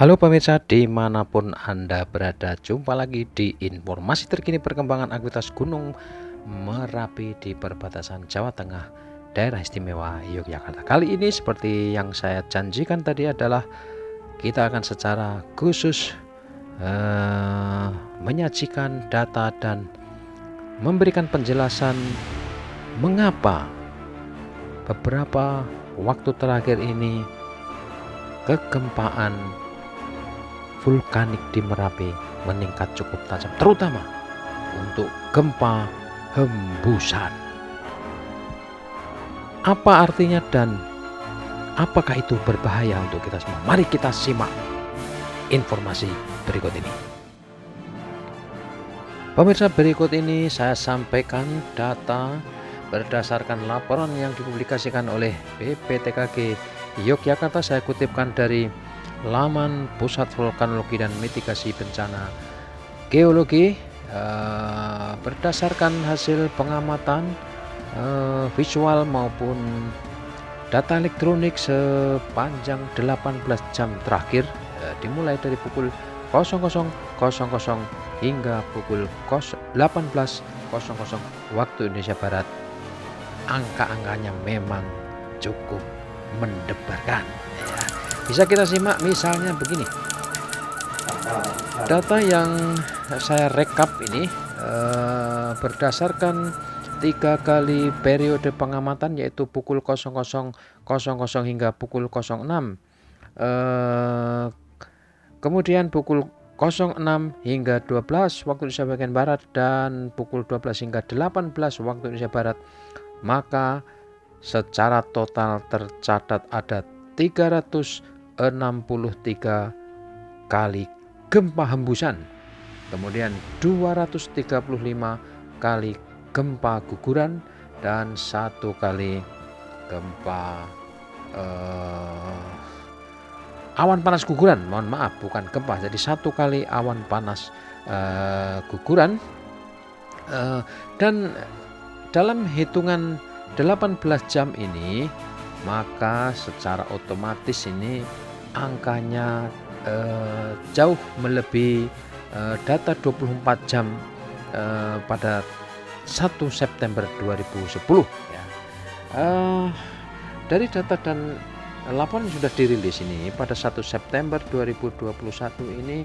Halo pemirsa dimanapun Anda berada, jumpa lagi di informasi terkini perkembangan aktivitas Gunung Merapi di perbatasan Jawa Tengah, Daerah Istimewa Yogyakarta. Kali ini seperti yang saya janjikan tadi adalah kita akan secara khusus menyajikan data dan memberikan penjelasan mengapa beberapa waktu terakhir ini kegempaan vulkanik di Merapi meningkat cukup tajam, terutama untuk gempa hembusan. Apa artinya dan apakah itu berbahaya untuk kita semua? Mari kita simak informasi berikut ini. Pemirsa, berikut ini saya sampaikan data berdasarkan laporan yang dipublikasikan oleh BPTKG Yogyakarta. Saya kutipkan dari laman Pusat Vulkanologi dan Mitigasi Bencana Geologi. Berdasarkan hasil pengamatan visual maupun data elektronik sepanjang 18 jam terakhir, dimulai dari pukul 00.00 hingga pukul 18.00 waktu Indonesia Barat. Angka-angkanya memang cukup mendebarkan. Bisa kita simak misalnya begini. Data yang saya rekap ini berdasarkan 3 kali periode pengamatan, yaitu pukul 00.00 hingga pukul 06. Kemudian pukul 06 hingga 12 waktu Indonesia bagian Barat dan pukul 12 hingga 18 waktu Indonesia Barat. Maka secara total tercatat ada 363 kali gempa hembusan, kemudian 235 kali gempa guguran, dan 1 kali gempa awan panas guguran. Mohon maaf, bukan gempa, jadi 1 kali awan panas guguran. Dan dalam hitungan 18 jam ini, maka secara otomatis ini angkanya jauh melebihi data 24 jam pada 1 September 2010 ya. Dari data dan laporan yang sudah dirilis ini pada 1 September 2021 ini,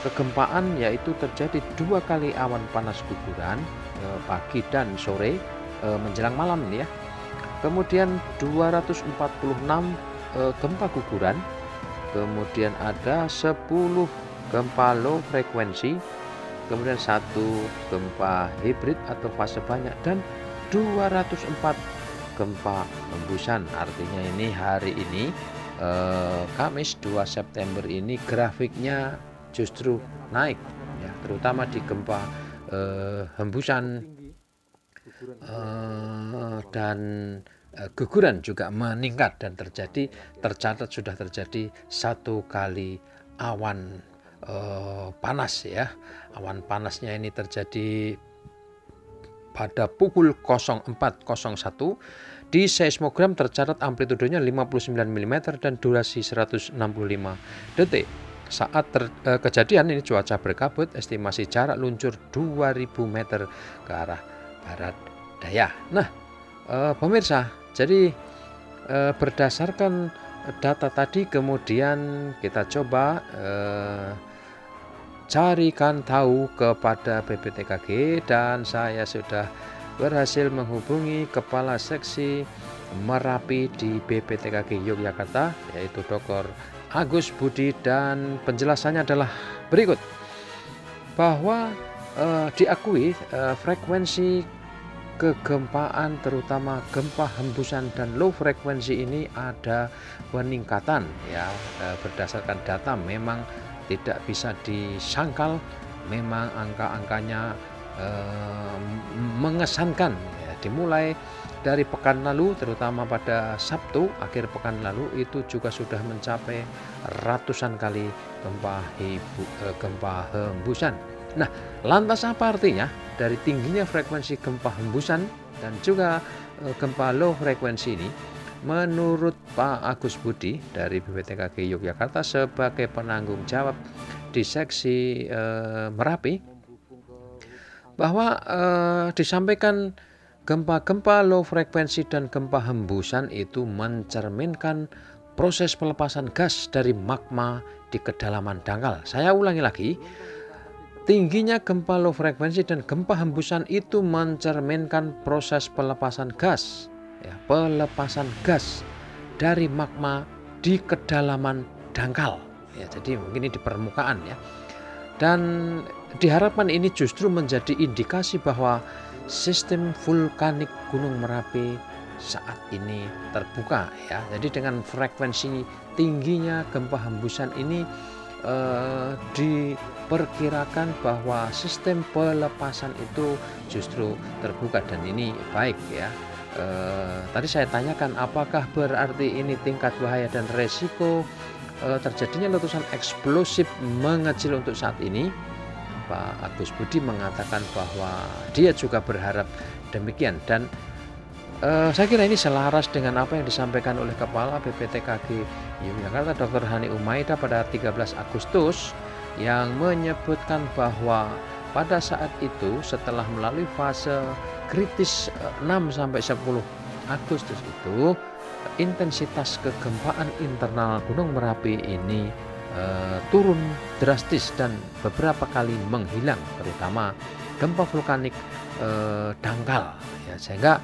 kegempaan yaitu terjadi 2 kali awan panas guguran pagi dan sore menjelang malam ini ya. Kemudian 246 gempa guguran, kemudian ada 10 gempa low frekuensi, kemudian 1 gempa hibrid atau fase banyak, dan 204 gempa hembusan. Artinya ini hari ini Kamis 2 September ini grafiknya justru naik ya, terutama di gempa hembusan dan guguran juga meningkat, dan tercatat sudah terjadi 1 kali awan panas ya. Awan panasnya ini terjadi pada pukul 04.01. Di seismogram tercatat amplitudenya 59 mm dan durasi 165 detik. Saat kejadian ini cuaca berkabut, estimasi jarak luncur 2000 meter ke arah barat daya. Nah, pemirsa, jadi berdasarkan data tadi kemudian kita coba carikan tahu kepada BPTKG, dan saya sudah berhasil menghubungi Kepala Seksi Merapi di BPTKG Yogyakarta, yaitu Dr. Agus Budi, dan penjelasannya adalah berikut. Bahwa diakui frekuensi kegempaan terutama gempa hembusan dan low frekuensi ini ada peningkatan ya. Berdasarkan data memang tidak bisa disangkal, memang angka-angkanya mengesankan ya. Dimulai dari pekan lalu, terutama pada Sabtu akhir pekan lalu, itu juga sudah mencapai ratusan kali gempa hembusan. Nah, lantas apa artinya dari tingginya frekuensi gempa hembusan dan juga gempa low frekuensi ini? menurut Pak Agus Budi dari BPTKG Yogyakarta sebagai penanggung jawab di seksi Merapi, bahwa disampaikan gempa-gempa low frekuensi dan gempa hembusan itu mencerminkan proses pelepasan gas dari magma di kedalaman dangkal. Saya ulangi lagi, tingginya gempa low frekuensi dan gempa hembusan itu mencerminkan proses pelepasan gas, pelepasan gas dari magma di kedalaman dangkal. Jadi mungkin ini di permukaan ya. Dan diharapkan ini justru menjadi indikasi bahwa sistem vulkanik Gunung Merapi saat ini terbuka ya. Jadi dengan frekuensi tingginya gempa hembusan ini diperkirakan bahwa sistem pelepasan itu justru terbuka dan ini baik ya. Tadi saya tanyakan apakah berarti ini tingkat bahaya dan resiko terjadinya letusan eksplosif mengecil untuk saat ini. Pak Agus Budi mengatakan bahwa dia juga berharap demikian, dan saya kira ini selaras dengan apa yang disampaikan oleh Kepala BPTKG Yogyakarta Dr. Hani Umaida pada 13 Agustus yang menyebutkan bahwa pada saat itu setelah melalui fase kritis 6-10 Agustus itu intensitas kegempaan internal Gunung Merapi ini turun drastis dan beberapa kali menghilang, terutama gempa vulkanik dangkal ya, sehingga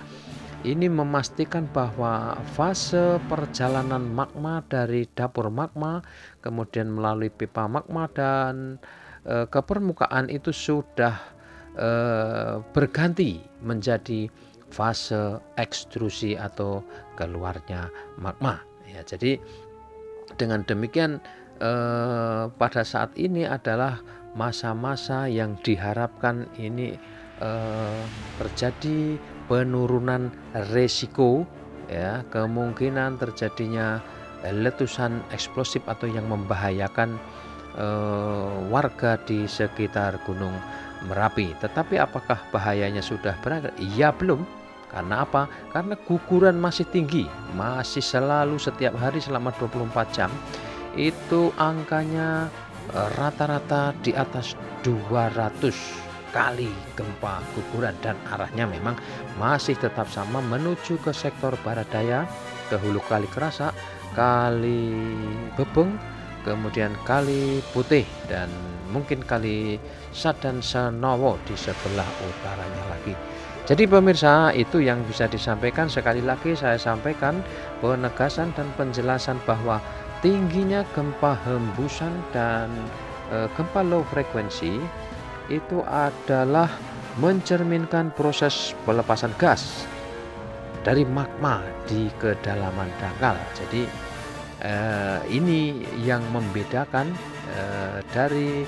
ini memastikan bahwa fase perjalanan magma dari dapur magma kemudian melalui pipa magma dan ke permukaan itu sudah berganti menjadi fase ekstrusi atau keluarnya magma ya. Jadi dengan demikian pada saat ini adalah masa-masa yang diharapkan ini terjadi penurunan resiko ya, kemungkinan terjadinya letusan eksplosif atau yang membahayakan warga di sekitar Gunung Merapi. Tetapi apakah bahayanya sudah berakhir? Ya belum. Karena apa? Karena guguran masih tinggi, masih selalu setiap hari selama 24 jam itu angkanya rata-rata di atas 200 kali gempa guguran, dan arahnya memang masih tetap sama menuju ke sektor barat daya, ke hulu Kali Kerasak, Kali Bebeng, kemudian Kali Putih, dan mungkin Kali Sadan Senowo di sebelah utaranya lagi. Jadi pemirsa, itu yang bisa disampaikan. Sekali lagi saya sampaikan penegasan dan penjelasan bahwa tingginya gempa hembusan dan gempa low frekuensi itu adalah mencerminkan proses pelepasan gas dari magma di kedalaman dangkal. Jadi ini yang membedakan dari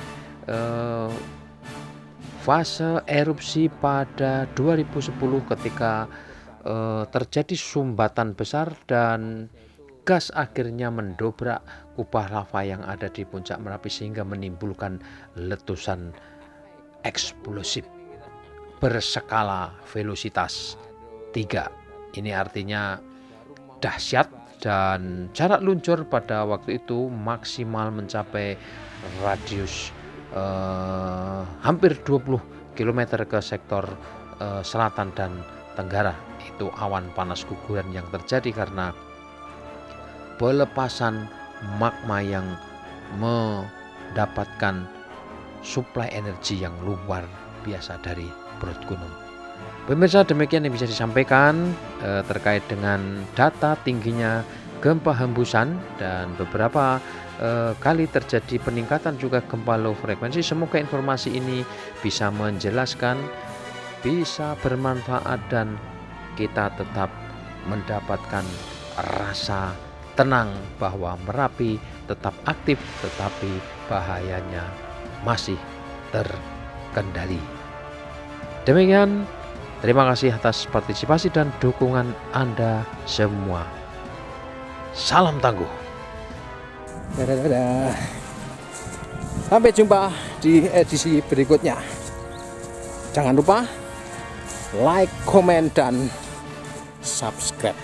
fase erupsi pada 2010 ketika terjadi sumbatan besar dan gas akhirnya mendobrak kubah lava yang ada di puncak Merapi sehingga menimbulkan letusan eksplosif berskala velocitas 3. Ini artinya dahsyat dan jarak luncur pada waktu itu maksimal mencapai radius hampir 20 km ke sektor selatan dan tenggara. Itu awan panas guguran yang terjadi karena pelepasan magma yang mendapatkan suplai energi yang luar biasa dari perut gunung. Pemirsa, demikian yang bisa disampaikan terkait dengan data tingginya gempa hembusan dan beberapa kali terjadi peningkatan juga gempa low frekuensi. Semoga informasi ini bisa menjelaskan, bisa bermanfaat, dan kita tetap mendapatkan rasa tenang bahwa Merapi tetap aktif tetapi bahayanya masih terkendali. Demikian, terima kasih atas partisipasi dan dukungan Anda semua. Salam tangguh. Dadah. Sampai jumpa di edisi berikutnya. Jangan lupa like, komen, dan subscribe.